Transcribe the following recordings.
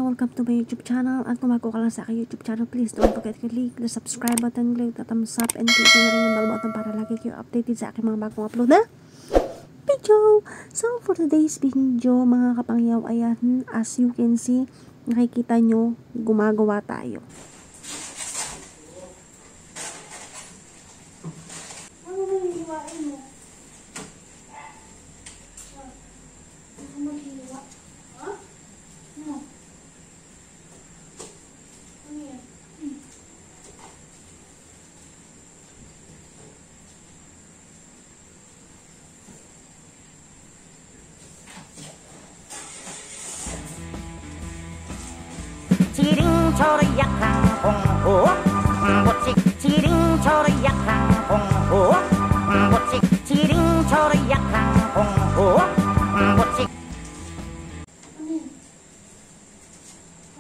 kapangya, welcome to my YouTube channel. At kung bago ka lang sa aking YouTube channel, please don't forget to click the subscribe button, click the thumbs up, and click na rin yung bell button para lagi kayo updated sa aking mga bagong upload na video. So, for today's video, mga kapangyaw, ayan, as you can see, nakikita nyo, gumagawa tayo. Ano ba yung hiwain mo? Ano maghiwa? Ha? Ano? Ano yan? 지링처럼 약한 공호 보칙 지링처럼 약한 공호 보칙 지링처럼 약한 공호 보칙. Ano yan?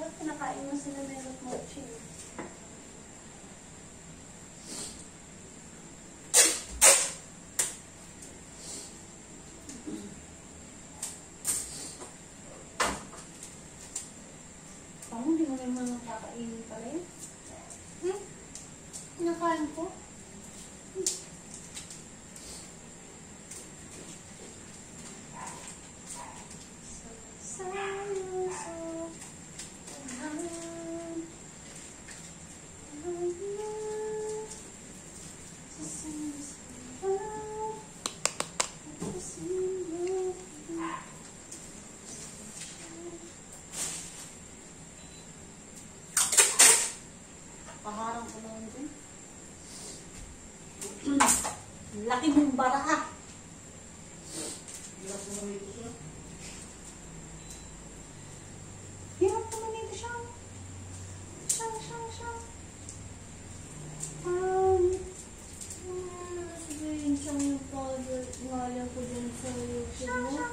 Bakit pinakain mo sila melot mochi? Paano hindi mo naman nakakainin pala yun? Pinakain ko? Paharang ko naman din. Laki mong bara ka. Hirap naman ito siya. Siya. Sabihin siyang yung powder. Ngalan ko dyan sa YouTube mo.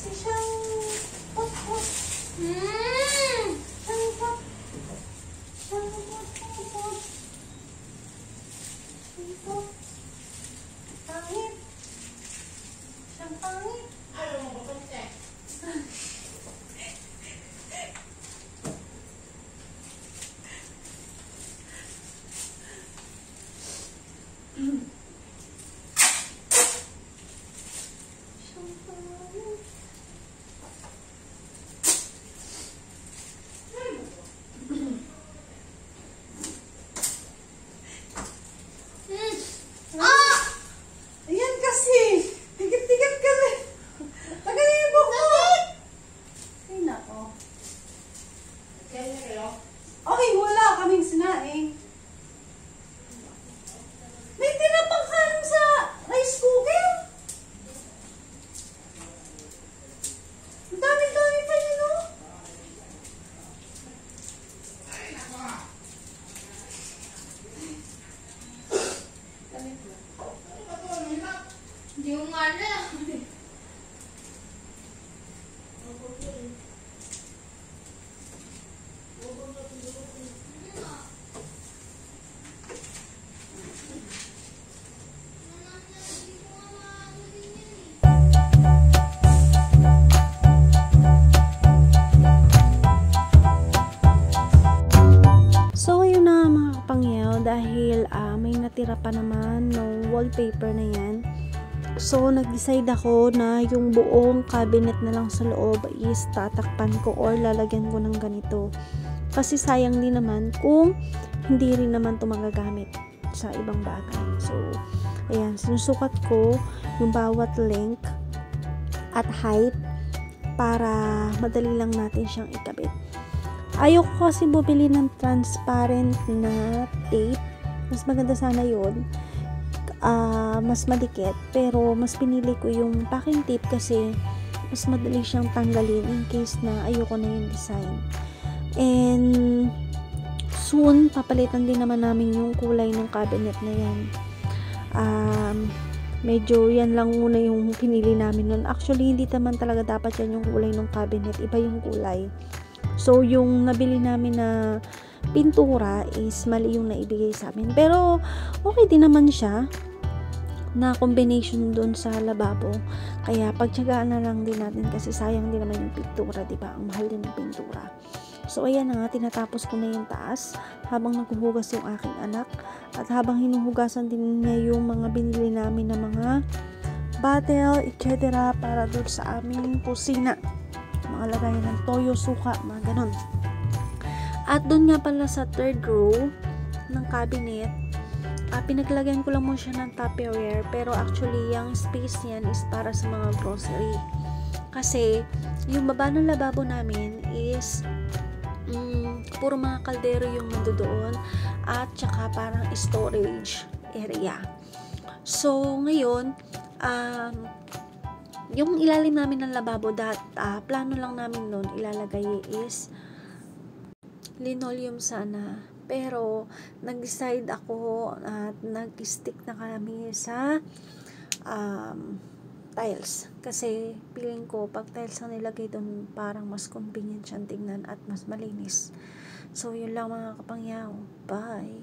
Si siyang pot. Siyang pot. Pangit. Siyang pangit. Ayaw mo ba ito? Siyang pangit. Ayan kasi. Tigat-tigat kasi. Tagalin mo ko. Ay, nako. Okay, wala kaming sinaing. May tinapang kanin sa rice cooker. Ang dami-dami pa yun, no? Hindi mo nga na. So, ayun na mga kapangyaw, dahil may natira pa naman ng wallpaper na yan. So, nag-decide ako na yung buong cabinet na lang sa loob is tatakpan ko or lalagyan ko ng ganito. Kasi sayang din naman kung hindi rin naman ito magagamit sa ibang bagay. So, ayan, sinusukat ko yung bawat length at height para madali lang natin siyang ikabit. Ayoko kasi bumili ng transparent na tape. Mas maganda sana yun. Mas madikit. Pero mas pinili ko yung packing tape kasi mas madali siyang tanggalin in case na ayoko na yung design. And soon, papalitan din naman namin yung kulay ng cabinet na yan. Medyo yan lang muna yung pinili namin nun. Actually, hindi naman talaga dapat yan yung kulay ng cabinet. Iba yung kulay. So, yung nabili namin na pintura is mali yung naibigay sa amin. Pero, okay din naman siya. na combination doon sa lababo. Kaya pagtiyagaan na lang din natin kasi sayang din naman yung pintura, diba? Ang mahal din ng pintura. So ayan na nga, tinatapos ko na yung taas habang naghuhugas yung aking anak at habang hinuhugasan din niya yung mga binili namin na mga bottle, etc. para doon sa aming kusina. Mga lagayan ng toyo, suka, mga ganon. At doon nga pala sa third row ng cabinet, pinaglagyan ko lang mo siya ng Tupperware, pero actually yung space niyan is para sa mga grocery. Kasi yung baba ng lababo namin is puro mga kaldero yung nandoon at saka parang storage area. So ngayon yung ilalim namin ng lababo plano lang namin nun ilalagay is linoleum sana. Pero, nag-decide ako at nag-stick na kami sa tiles. Kasi, feeling ko, pag tiles ang nilagay doon, parang mas convenient siyang tingnan at mas malinis. So, yun lang mga kapangyaw. Bye!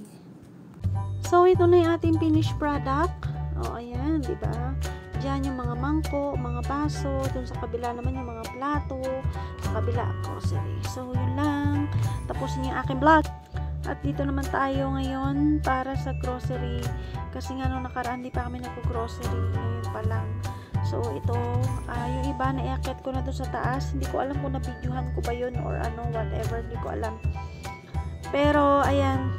So, ito na yung ating finished product. O, ayan, diba? Diyan yung mga mangko, mga baso. Doon sa kabila naman yung mga plato. Sa kabila, grocery. So, yun lang. Tapusin yung aking vlog. At dito naman tayo ngayon para sa grocery. Kasi nga nung nakaraan di pa kami nag-grocery. Ngayon pa lang. So ito, yung iba na-iakyat ko na doon sa taas. Hindi ko alam kung na-videohan ko ba yun or ano, whatever. Hindi ko alam. Pero, ayan.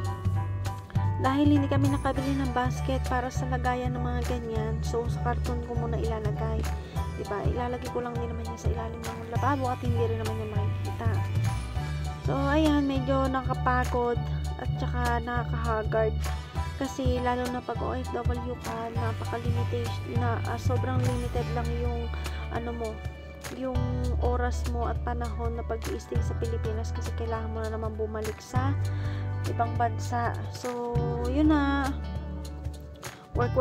Dahil hindi kami nakabili ng basket para sa lagayan ng mga ganyan. So, sa karton ko muna ilalagay. Diba? Ilalagay ko lang din naman niya sa ilalim ng lababo at hindi rin naman niya makikita. So, ayan, medyo nakapagod at saka nakaka-haggard kasi lalo na pag OFW ka, napaka-limitation na sobrang limited lang yung yung oras mo at panahon na pag-i-stay sa Pilipinas kasi kailangan mo na naman bumalik sa ibang bansa. So, yun na, work,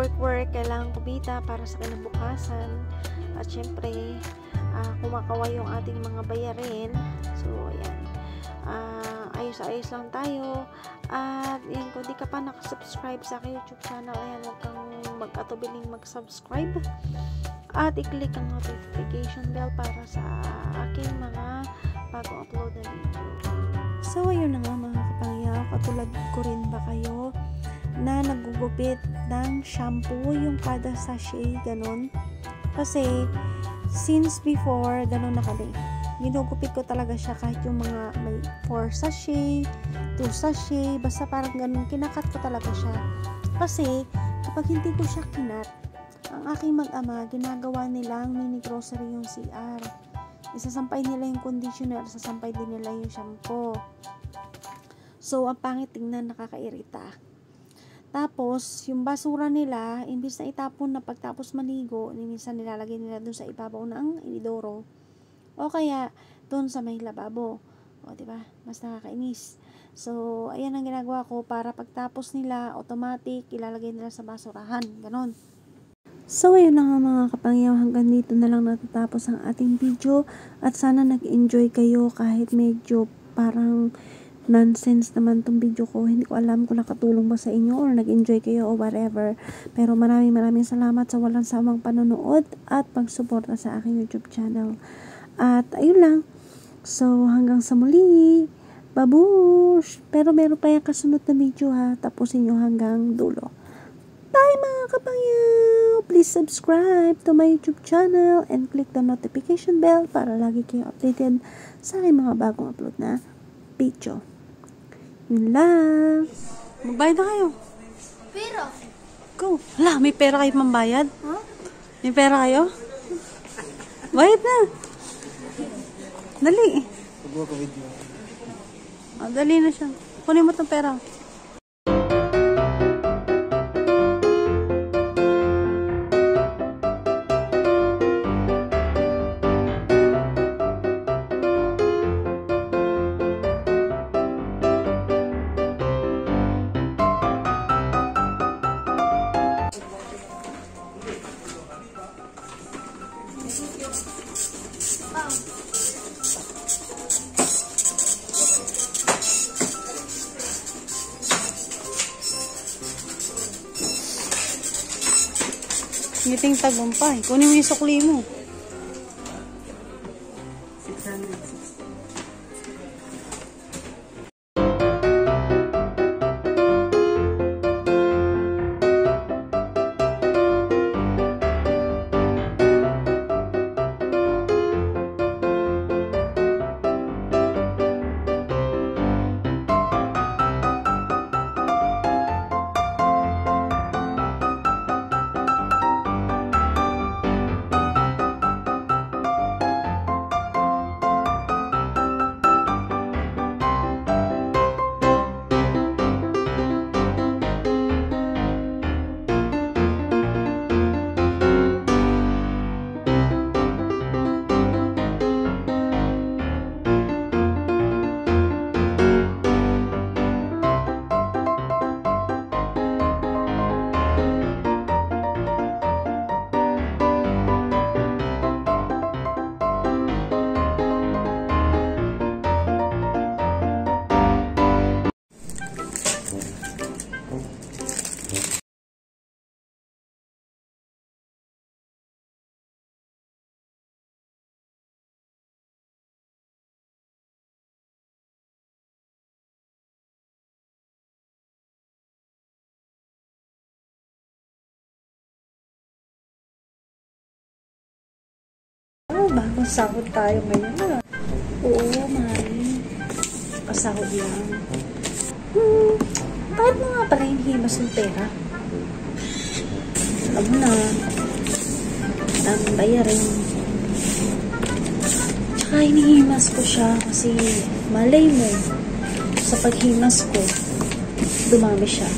kailangan kumita para sa kinabukasan at syempre kumakaway yung ating mga bayarin. So, ayan, ayos lang tayo. At yan, kung di ka pa nakasubscribe sa aking YouTube channel, ayan, huwag kang mag-atubiling mag-subscribe at i-click ang notification bell para sa aking mga bagong upload na video. So ayun na nga mga kapangyaw, katulad ko rin ba kayo na nagugupit ng shampoo yung kada sachet, ganon? Kasi since before, ganon na kami, ginugupit ko talaga siya kahit yung mga may 4 sachet, 2 sachet, basta parang ganun, kinakat ko talaga siya. Kasi, kapag hindi ko siya kinat, ang aking mag-ama, ginagawa nilang mini grocery yung CR. Isasampay nila yung conditioner, isasampay din nila yung shampoo. So, ang pangit tingnan, nakakairita. Tapos, yung basura nila, imbis na itapon na pagtapos maligo, minsan nilalagay nila dun sa ibabaw ng inidoro. O kaya, doon sa may lababo. O, diba? Mas nakakainis. So, ayan ang ginagawa ko para pagtapos nila, automatic, ilalagay nila sa basurahan. Ganon. So, ayun na nga mga kapangyaw. Hanggang dito na lang natatapos ang ating video. At sana nag-enjoy kayo kahit medyo parang nonsense naman tong video ko. Hindi ko alam kung nakatulong ba sa inyo or nag-enjoy kayo o whatever. Pero maraming salamat sa walang samang panonood at pagsuporta sa aking YouTube channel. At ayun lang. So, hanggang sa muli. Babush! Pero meron pa yung kasunod na video ha. Tapusin nyo hanggang dulo. Bye mga kapangyaw! Please subscribe to my YouTube channel and click the notification bell para lagi kayo updated sa aking mga bagong upload na video. Yun lang. Magbayad na kayo. Pera. Go. Hala, may pera kayo mambayad? Huh? May pera kayo? Bayad na. Dali. Dali na siya. Kunin mo itong pera. Ngiting tagumpay. Kunin mo yung sukli mo. 660. Bagong sahod tayo ngayon. Oo, mami. Pasahod lang. Bakit mo nga pala hinihimas ng pera? Alam mo na. Ang bayarin. Tsaka hinihimas ko siya kasi malay mo sa paghimas ko, dumami siya.